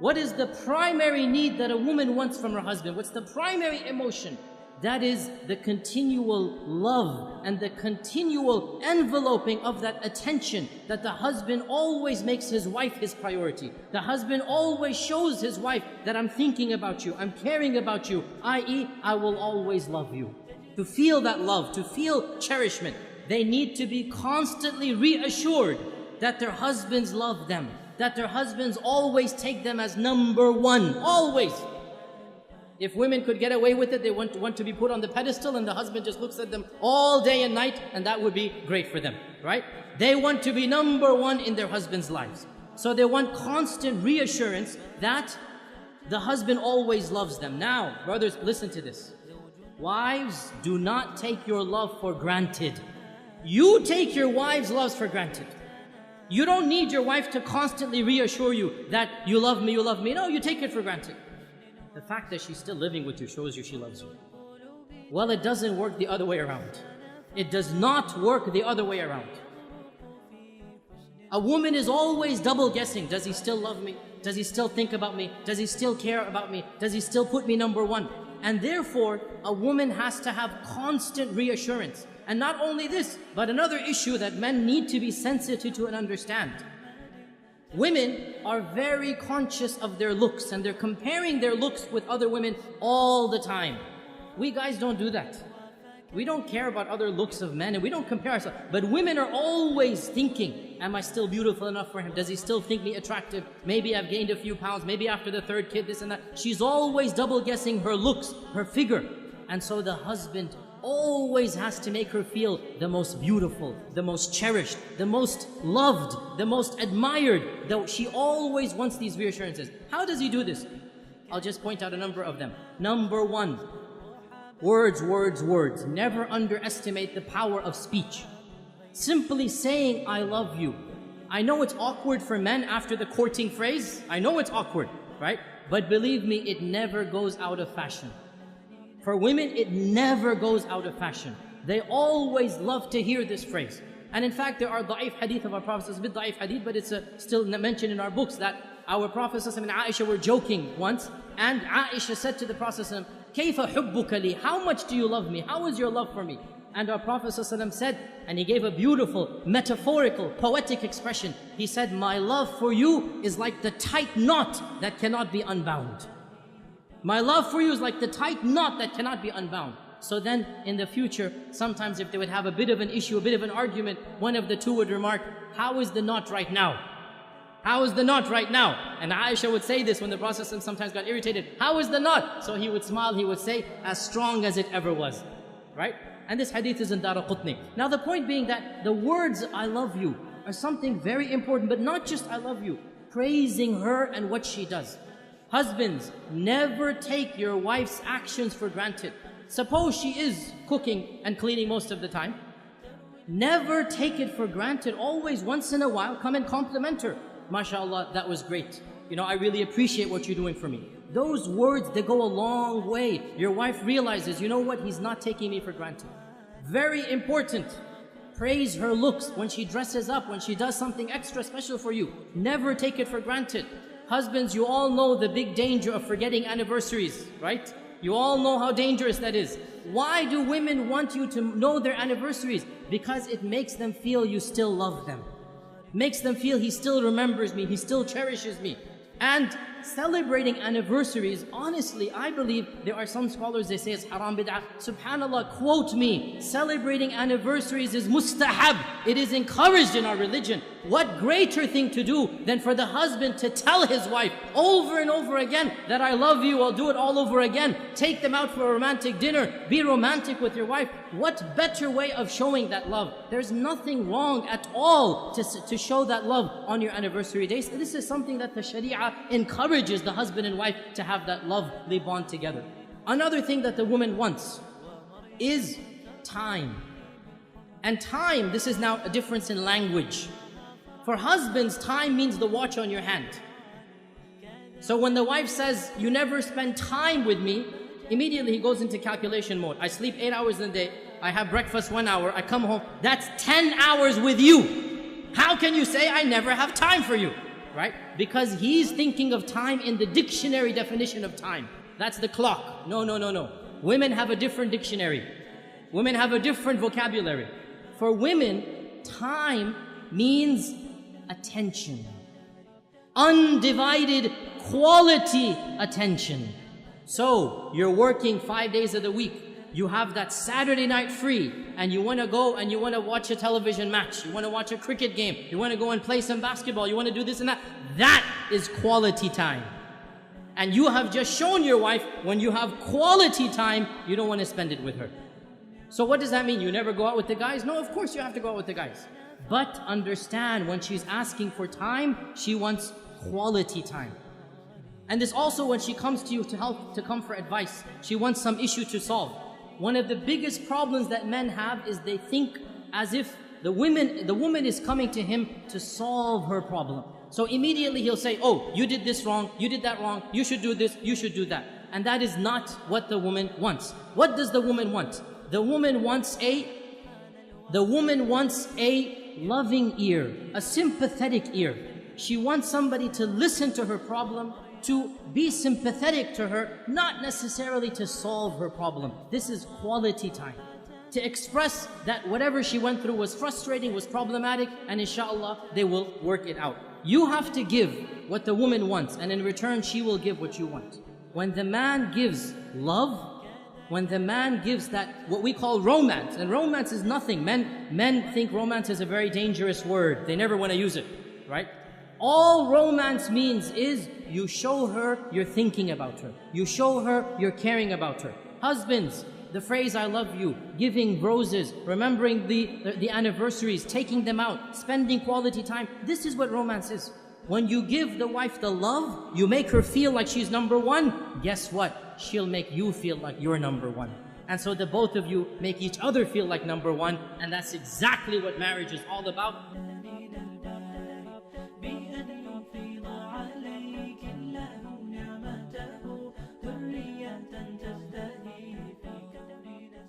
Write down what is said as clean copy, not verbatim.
What is the primary need that a woman wants from her husband? What's the primary emotion? That is the continual love and the continual enveloping of that attention, that the husband always makes his wife his priority. The husband always shows his wife that I'm thinking about you, I'm caring about you, i.e., I will always love you. To feel that love, to feel cherishment, they need to be constantly reassured that their husbands love them, that their husbands always take them as number one, always. If women could get away with it, they want to be put on the pedestal and the husband just looks at them all day and night, and that would be great for them, right? They want to be number one in their husbands' lives. So they want constant reassurance that the husband always loves them. Now, brothers, listen to this. Wives, do not take your love for granted. You take your wife's love for granted. You don't need your wife to constantly reassure you that you love me, you love me. No, you take it for granted. The fact that she's still living with you shows you she loves you. Well, it doesn't work the other way around. It does not work the other way around. A woman is always double guessing. Does he still love me? Does he still think about me? Does he still care about me? Does he still put me number one? And therefore, a woman has to have constant reassurance. And not only this, but another issue that men need to be sensitive to and understand. Women are very conscious of their looks, and they're comparing their looks with other women all the time. We guys don't do that. We don't care about other looks of men, and we don't compare ourselves. But women are always thinking, am I still beautiful enough for him? Does he still think me attractive? Maybe I've gained a few pounds, maybe after the third kid, this and that. She's always double guessing her looks, her figure. And so the husband always has to make her feel the most beautiful, the most cherished, the most loved, the most admired. Though she always wants these reassurances. How does he do this? I'll just point out a number of them. Number one, words, words, words. Never underestimate the power of speech. Simply saying, I love you. I know it's awkward for men after the courting phrase. I know it's awkward, right? But believe me, it never goes out of fashion. For women, it never goes out of fashion. They always love to hear this phrase. And in fact, there are da'if hadith of our Prophet, it's a bit da'if hadith, but it's still mentioned in our books that our Prophet and Aisha were joking once, and Aisha said to the Prophet, كَيْفَ حُبُّكَ لِي? How much do you love me? How is your love for me? And our Prophet said, and he gave a beautiful, metaphorical, poetic expression. He said, my love for you is like the tight knot that cannot be unbound. My love for you is like the tight knot that cannot be unbound. So then, in the future, sometimes if they would have a bit of an issue, a bit of an argument, one of the two would remark, how is the knot right now? How is the knot right now? And Aisha would say this when the Prophet sometimes got irritated. How is the knot? So he would smile, he would say, as strong as it ever was. Right? And this hadith is in Daraqutni. Now the point being that the words, I love you, are something very important, but not just I love you. Praising her and what she does. Husbands, never take your wife's actions for granted. Suppose she is cooking and cleaning most of the time. Never take it for granted. Always, once in a while, come and compliment her. MashaAllah, that was great. You know, I really appreciate what you're doing for me. Those words, they go a long way. Your wife realizes, you know what, he's not taking me for granted. Very important. Praise her looks when she dresses up, when she does something extra special for you. Never take it for granted. Husbands, you all know the big danger of forgetting anniversaries, right? You all know how dangerous that is. Why do women want you to know their anniversaries? Because it makes them feel you still love them. Makes them feel he still remembers me, he still cherishes me. And celebrating anniversaries, honestly, I believe there are some scholars, they say it's haram bid'ah. SubhanAllah, quote me, celebrating anniversaries is mustahab. It is encouraged in our religion. What greater thing to do than for the husband to tell his wife over and over again that I love you, I'll do it all over again. Take them out for a romantic dinner. Be romantic with your wife. What better way of showing that love? There's nothing wrong at all to show that love on your anniversary days. This is something that the Sharia encourages the husband and wife to have that lovely bond together. Another thing that the woman wants is time. And time, this is now a difference in language. For husbands, time means the watch on your hand. So when the wife says, you never spend time with me, immediately he goes into calculation mode. I sleep 8 hours in a day, I have breakfast 1 hour, I come home, that's 10 hours with you. How can you say I never have time for you? right? Because he's thinking of time in the dictionary definition of time. That's the clock. No, no, no, no. Women have a different dictionary. Women have a different vocabulary. For women, time means attention. Undivided quality attention. So, you're working 5 days of the week. You have that Saturday night free, and you want to go and you want to watch a television match. You want to watch a cricket game. You want to go and play some basketball. You want to do this and that. That is quality time. And you have just shown your wife, when you have quality time, you don't want to spend it with her. So what does that mean? You never go out with the guys? No, of course you have to go out with the guys. But understand, when she's asking for time, she wants quality time. And this also, when she comes to you to come for advice, she wants some issue to solve. One of the biggest problems that men have is they think as if the woman is coming to him to solve her problem. So immediately he'll say, oh, you did this wrong, you did that wrong, you should do this, you should do that. And that is not what the woman wants. What does the woman want? The woman wants a loving ear, a sympathetic ear. She wants somebody to listen to her problem, to be sympathetic to her, not necessarily to solve her problem. This is quality time. To express that whatever she went through was frustrating, was problematic, and inshallah, they will work it out. You have to give what the woman wants, and in return, she will give what you want. When the man gives love, when the man gives that, what we call romance, and romance is nothing. Men think romance is a very dangerous word. They never want to use it, right? All romance means is you show her you're thinking about her. You show her you're caring about her. Husbands, the phrase I love you, giving roses, remembering the anniversaries, taking them out, spending quality time. This is what romance is. When you give the wife the love, you make her feel like she's number one. Guess what? She'll make you feel like you're number one. And so the both of you make each other feel like number one. And that's exactly what marriage is all about.